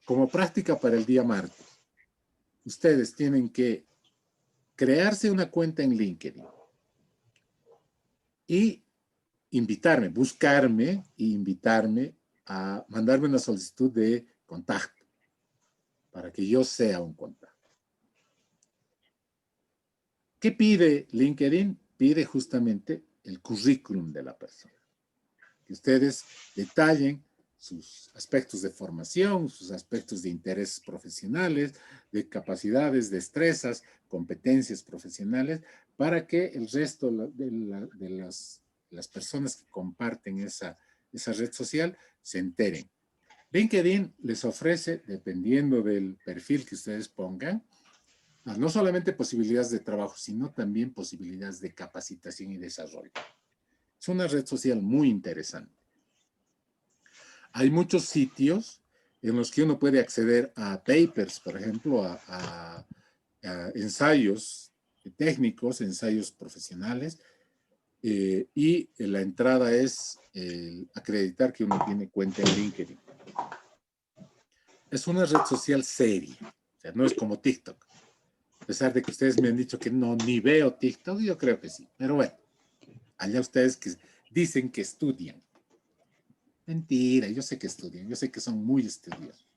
como práctica para el día martes, ustedes tienen que crearse una cuenta en LinkedIn y buscarme e invitarme a mandarme una solicitud de contacto para que yo sea un contacto. ¿Qué pide LinkedIn? Pide justamente el currículum de la persona. Que ustedes detallen sus aspectos de formación, sus aspectos de intereses profesionales, de capacidades, destrezas, competencias profesionales, para que el resto de las personas que comparten esa red social se enteren. LinkedIn les ofrece, dependiendo del perfil que ustedes pongan, no solamente posibilidades de trabajo, sino también posibilidades de capacitación y desarrollo. Es una red social muy interesante. Hay muchos sitios en los que uno puede acceder a papers, por ejemplo, a ensayos técnicos, ensayos profesionales, y la entrada es acreditar que uno tiene cuenta en LinkedIn. Es una red social seria, o sea, no es como TikTok. A pesar de que ustedes me han dicho que no, ni veo TikTok, yo creo que sí. Pero bueno, allá ustedes que dicen que estudian. Mentira, yo sé que estudian, yo sé que son muy estudiosos.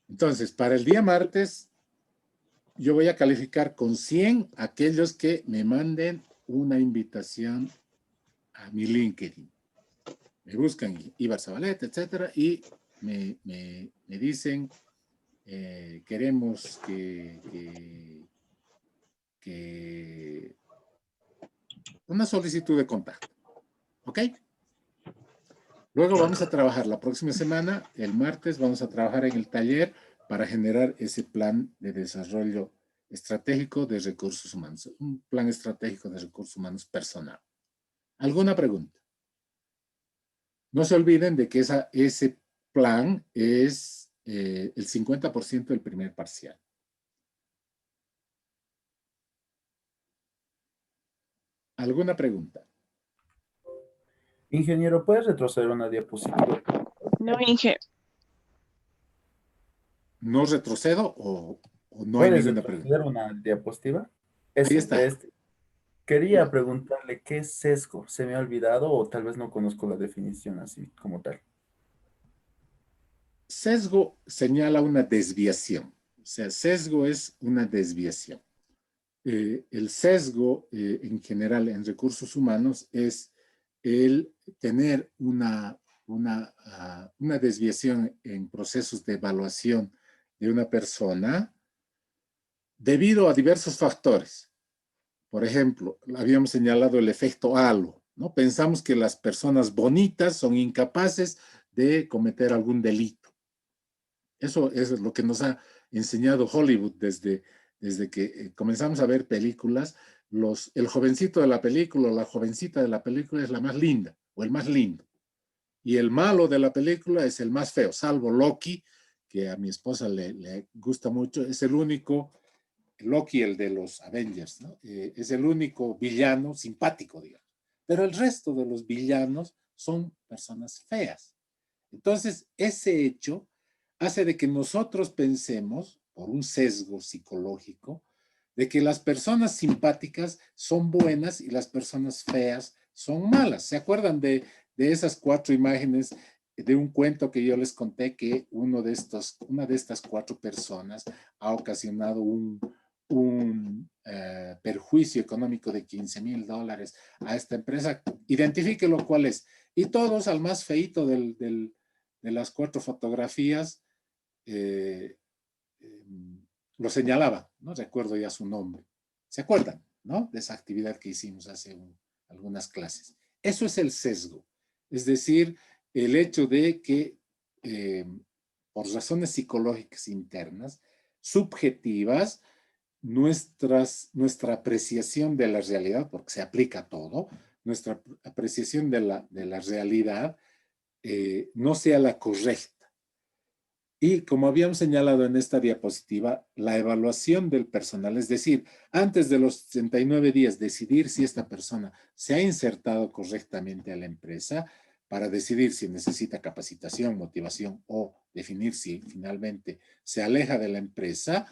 Entonces, para el día martes, yo voy a calificar con 100 aquellos que me manden una invitación a mi LinkedIn. Me buscan Ibar Zabaleta, etcétera, y me dicen, queremos que una solicitud de contacto. ¿Ok? Luego vamos a trabajar la próxima semana, el martes, vamos a trabajar en el taller para generar ese plan de desarrollo estratégico de recursos humanos, un plan estratégico de recursos humanos personal. ¿Alguna pregunta? No se olviden de que ese plan es el 50% del primer parcial. ¿Alguna pregunta? Ingeniero, ¿puedes retroceder una diapositiva? No, Inge. ¿No retrocedo o no hay ¿Puedes ninguna pregunta? retroceder una diapositiva? Ahí está. Quería preguntarle qué es sesgo. ¿Se me ha olvidado o tal vez no conozco la definición así como tal? Sesgo señala una desviación. O sea, sesgo es una desviación. El sesgo en general en recursos humanos es el tener una desviación en procesos de evaluación de una persona debido a diversos factores. Por ejemplo, habíamos señalado el efecto halo, ¿no? Pensamos que las personas bonitas son incapaces de cometer algún delito. Eso es lo que nos ha enseñado Hollywood desde que comenzamos a ver películas. El jovencito de la película o la jovencita de la película es la más linda o el más lindo. Y el malo de la película es el más feo, salvo Loki, que a mi esposa le gusta mucho. Es el único, Loki, el de los Avengers, ¿no? Es el único villano simpático, digamos. Pero el resto de los villanos son personas feas. Entonces, ese hecho hace de que nosotros pensemos, por un sesgo psicológico, de que las personas simpáticas son buenas y las personas feas son malas. ¿Se acuerdan de esas 4 imágenes de un cuento que yo les conté que una de estas 4 personas ha ocasionado un perjuicio económico de $15,000 a esta empresa? Identifíquelo cuál es. Y todos al más feíto de las 4 fotografías lo señalaba, no recuerdo ya su nombre. ¿Se acuerdan, no? De esa actividad que hicimos hace algunas clases. Eso es el sesgo, es decir, el hecho de que por razones psicológicas internas, subjetivas, nuestra apreciación de la realidad, porque se aplica a todo, nuestra apreciación de la realidad no sea la correcta. Y como habíamos señalado en esta diapositiva, la evaluación del personal, es decir, antes de los 69 días, decidir si esta persona se ha insertado correctamente a la empresa para decidir si necesita capacitación, motivación o definir si finalmente se aleja de la empresa,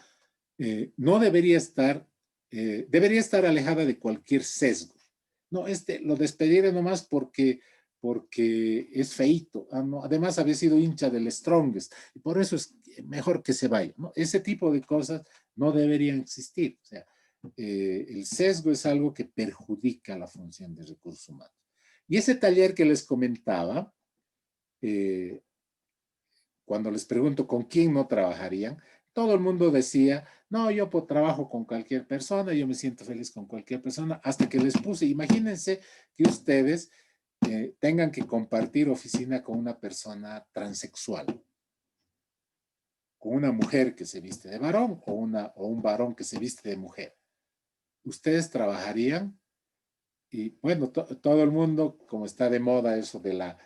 no debería estar, debería estar alejada de cualquier sesgo. No, lo despediré nomás porque es feíto. No, además había sido hincha del Strongest y por eso es mejor que se vaya, ¿no? Ese tipo de cosas no deberían existir. O sea, el sesgo es algo que perjudica la función de recursos humanos. Y ese taller que les comentaba, cuando les pregunto con quién no trabajarían, todo el mundo decía, no, yo trabajo con cualquier persona, yo me siento feliz con cualquier persona, hasta que les puse, imagínense que ustedes tengan que compartir oficina con una persona transexual, con una mujer que se viste de varón o un varón que se viste de mujer. ¿Ustedes trabajarían? Y bueno, todo el mundo, como está de moda eso de la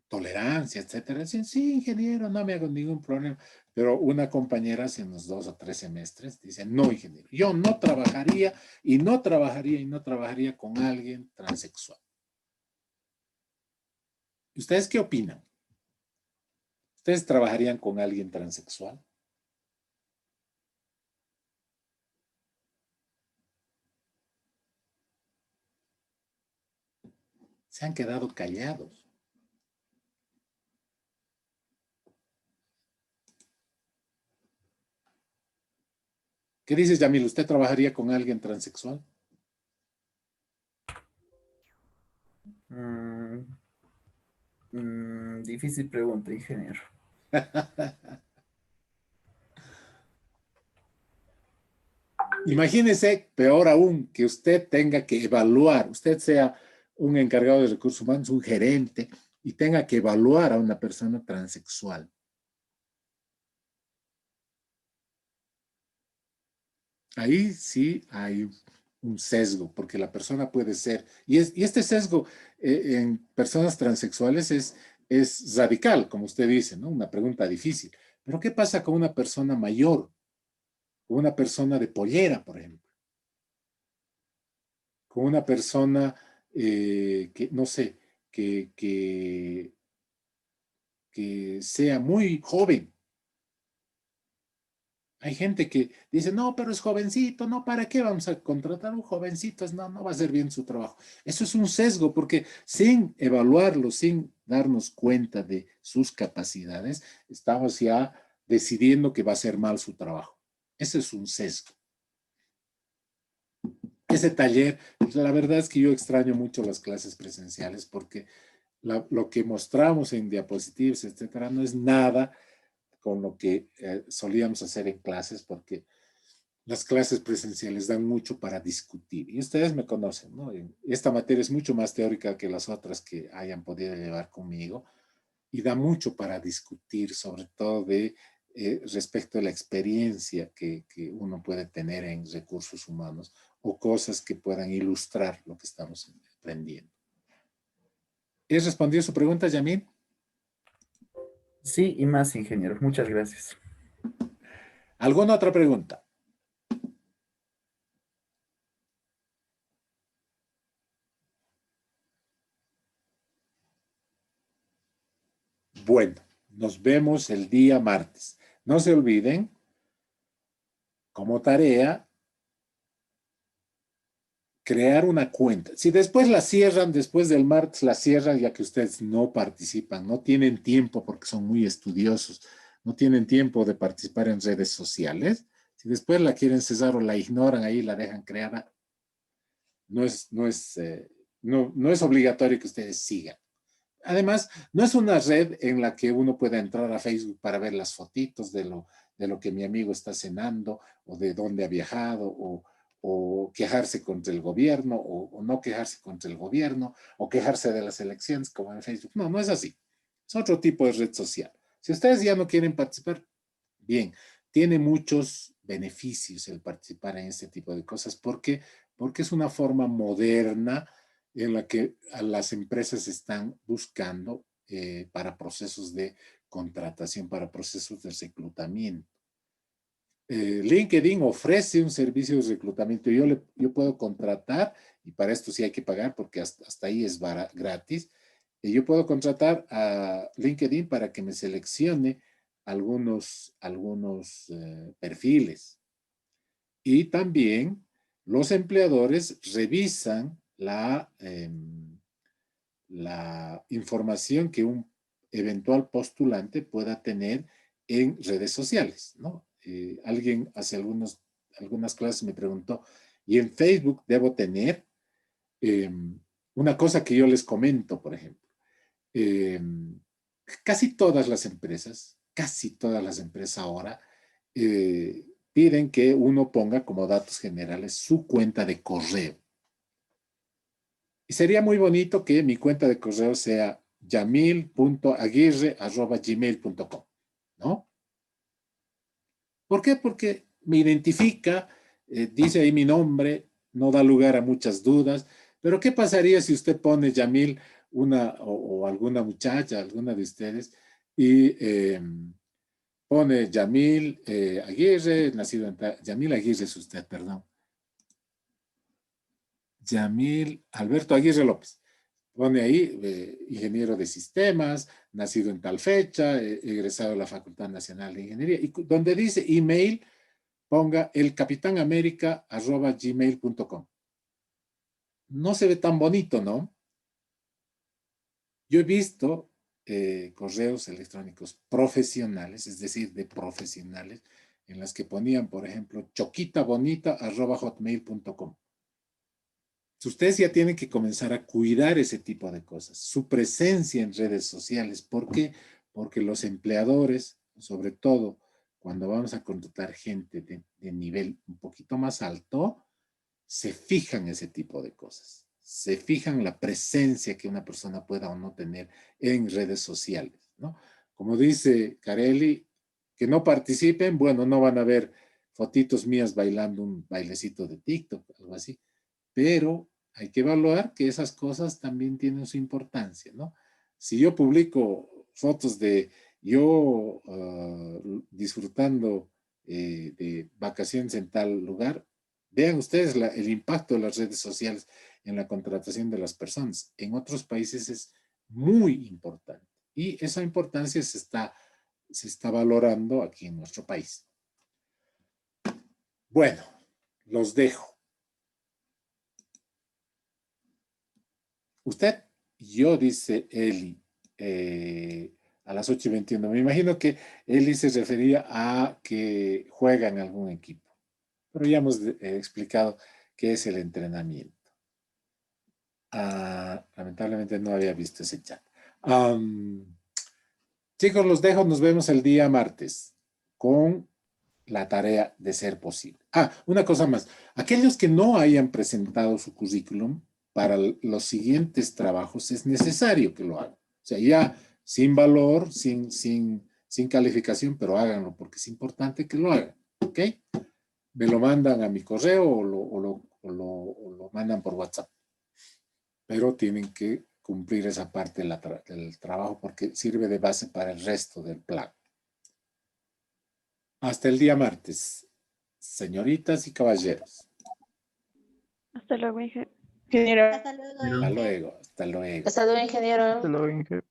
tolerancia, etcétera, dicen, sí, ingeniero, no me hago ningún problema. Pero una compañera hace unos 2 o 3 semestres dice, no, ingeniero, yo no trabajaría y no trabajaría y no trabajaría con alguien transexual. ¿Ustedes qué opinan? ¿Ustedes trabajarían con alguien transexual? Se han quedado callados. ¿Qué dices, Yamil? ¿Usted trabajaría con alguien transexual? Difícil pregunta, ingeniero. Imagínese, peor aún, que usted tenga que evaluar, usted sea un encargado de recursos humanos, un gerente, y tenga que evaluar a una persona transexual. Ahí sí hay un sesgo, porque la persona puede ser, y este sesgo en personas transexuales es radical, como usted dice, ¿no? Una pregunta difícil. Pero ¿qué pasa con una persona mayor? Con una persona de pollera, por ejemplo. Con una persona que, no sé, que sea muy joven. Hay gente que dice, no, pero es jovencito, no, ¿para qué vamos a contratar a un jovencito? No va a hacer bien su trabajo. Eso es un sesgo, porque sin evaluarlo, sin darnos cuenta de sus capacidades, estamos ya decidiendo que va a hacer mal su trabajo. Ese es un sesgo. Ese taller, la verdad es que yo extraño mucho las clases presenciales porque lo que mostramos en diapositivas, etcétera, no es nada con lo que solíamos hacer en clases, porque las clases presenciales dan mucho para discutir. Y ustedes me conocen, ¿no? Esta materia es mucho más teórica que las otras que hayan podido llevar conmigo y da mucho para discutir, sobre todo respecto a la experiencia que uno puede tener en recursos humanos o cosas que puedan ilustrar lo que estamos aprendiendo. ¿He respondido su pregunta, Yamil? Sí, y más, ingeniero. Muchas gracias. ¿Alguna otra pregunta? Bueno, nos vemos el día martes. No se olviden, como tarea, crear una cuenta. Si después la cierran, después del martes la cierran, ya que ustedes no participan, no tienen tiempo porque son muy estudiosos, no tienen tiempo de participar en redes sociales. Si después la quieren cesar o la ignoran ahí, la dejan creada, no es obligatorio que ustedes sigan. Además, no es una red en la que uno pueda entrar a Facebook para ver las fotitos de lo que mi amigo está cenando o de dónde ha viajado o quejarse contra el gobierno o no quejarse contra el gobierno o quejarse de las elecciones como en Facebook. No, no es así. Es otro tipo de red social. Si ustedes ya no quieren participar, bien, tiene muchos beneficios el participar en este tipo de cosas. ¿Por qué? Porque es una forma moderna en la que las empresas están buscando para procesos de contratación, para procesos de reclutamiento. LinkedIn ofrece un servicio de reclutamiento. Yo puedo contratar, y para esto sí hay que pagar porque hasta ahí es gratis. Yo puedo contratar a LinkedIn para que me seleccione algunos perfiles. Y también los empleadores revisan la información que un eventual postulante pueda tener en redes sociales, ¿no? Alguien hace algunas clases me preguntó, ¿y en Facebook debo tener una cosa que yo les comento, por ejemplo? Casi todas las empresas ahora piden que uno ponga como datos generales su cuenta de correo. Y sería muy bonito que mi cuenta de correo sea yamil.aguirre@gmail.com, ¿no? ¿Por qué? Porque me identifica, dice ahí mi nombre, no da lugar a muchas dudas. Pero ¿qué pasaría si usted pone Yamil, o alguna muchacha, alguna de ustedes, y pone Yamil Aguirre, nacido en Yamil Aguirre es usted, perdón. Yamil Alberto Aguirre López. Pone ahí, ingeniero de sistemas, nacido en tal fecha, egresado de la Facultad Nacional de Ingeniería. Y donde dice email, ponga elcapitanamerica@gmail.com. No se ve tan bonito, ¿no? Yo he visto correos electrónicos profesionales, es decir, de profesionales, en las que ponían, por ejemplo, choquitabonita@hotmail.com. Ustedes ya tienen que comenzar a cuidar ese tipo de cosas, su presencia en redes sociales. ¿Por qué? Porque los empleadores, sobre todo cuando vamos a contratar gente de nivel un poquito más alto, se fijan ese tipo de cosas. Se fijan la presencia que una persona pueda o no tener en redes sociales, ¿no? Como dice Carelli, que no participen, bueno, no van a ver fotitos mías bailando un bailecito de TikTok, algo así. Pero hay que evaluar que esas cosas también tienen su importancia, ¿no? Si yo publico fotos de yo disfrutando de vacaciones en tal lugar, vean ustedes el impacto de las redes sociales en la contratación de las personas. En otros países es muy importante y esa importancia se está valorando aquí en nuestro país. Bueno, los dejo. Usted, yo, dice Eli, a las 8:21. Me imagino que Eli se refería a que juega en algún equipo. Pero ya hemos explicado qué es el entrenamiento. Lamentablemente no había visto ese chat. Chicos, los dejo. Nos vemos el día martes con la tarea de ser posible. Una cosa más. Aquellos que no hayan presentado su currículum para los siguientes trabajos, es necesario que lo hagan. O sea, ya sin valor, sin calificación, pero háganlo porque es importante que lo hagan. ¿Ok? Me lo mandan a mi correo o lo mandan por WhatsApp. Pero tienen que cumplir esa parte del trabajo porque sirve de base para el resto del plan. Hasta el día martes, señoritas y caballeros. Hasta luego, ingeniero. Ingeniero. Hasta luego. Hasta luego. Hasta luego. Hasta luego, ingeniero. Hasta luego, ingeniero.